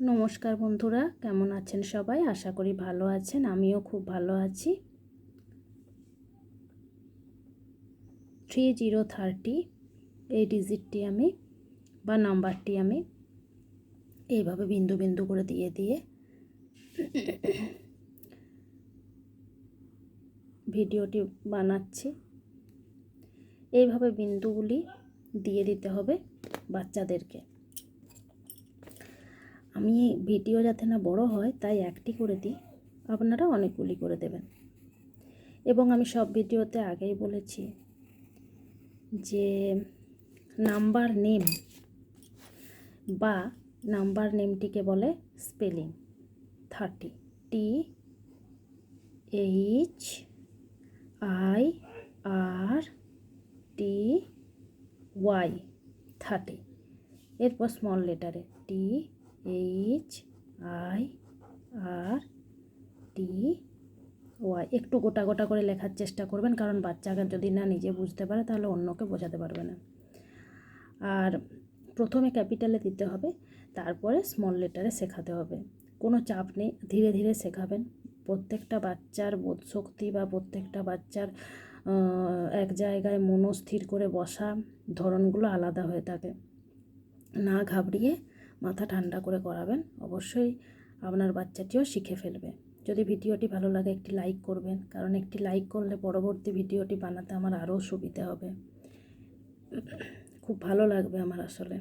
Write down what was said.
নমস্কার বন্ধুরা, কেমন আছেন সবাই? আশা করি ভালো আছেন। আমিও খুব ভালো আছি। 3030 এই ডিজিটটি আমি বা নাম্বারটি আমি এইভাবে বিন্দু বিন্দু করে দিয়ে দিয়ে ভিডিওটি বানাচ্ছি। এইভাবে বিন্দুগুলি দিয়ে দিতে হবে বাচ্চাদেরকে। আমি ভিডিও যাতে না বড় হয় তাই একটি করে দিই, আপনারা অনেকগুলি করে দেবেন। এবং আমি সব ভিডিওতে আগেই বলেছি যে নাম্বার নেম বা নাম্বার নেমটিকে বলে স্পেলিং। 30 THIRTY 30। এরপর স্মল লেটারে THIRTY। একটু গোটা গোটা করে লেখার চেষ্টা করবেন, কারণ বাচ্চাকে যদি না নিজে বুঝতে পারে তাহলে অন্যকে বোঝাতে পারবে না। আর প্রথমে ক্যাপিটালে দিতে হবে, তারপরে স্মল লেটারে শেখাতে হবে। কোনো চাপ নেই, ধীরে ধীরে শেখাবেন। প্রত্যেকটা বাচ্চার বোধশক্তি বা প্রত্যেকটা বাচ্চার এক জায়গায় মনস্থির করে বসা ধরনগুলো আলাদা হয়ে থাকে। না ঘাবড়িয়ে মাথা ঠান্ডা করে করাবেন, অবশ্যই আপনার বাচ্চাটিও শিখে ফেলবে। যদি ভিডিওটি ভালো লাগে একটি লাইক করবেন, কারণ একটি লাইক করলে পরবর্তী ভিডিওটি বানাতে আমার আরও সুবিধা হবে। খুব ভালো লাগবে আমার আসলে।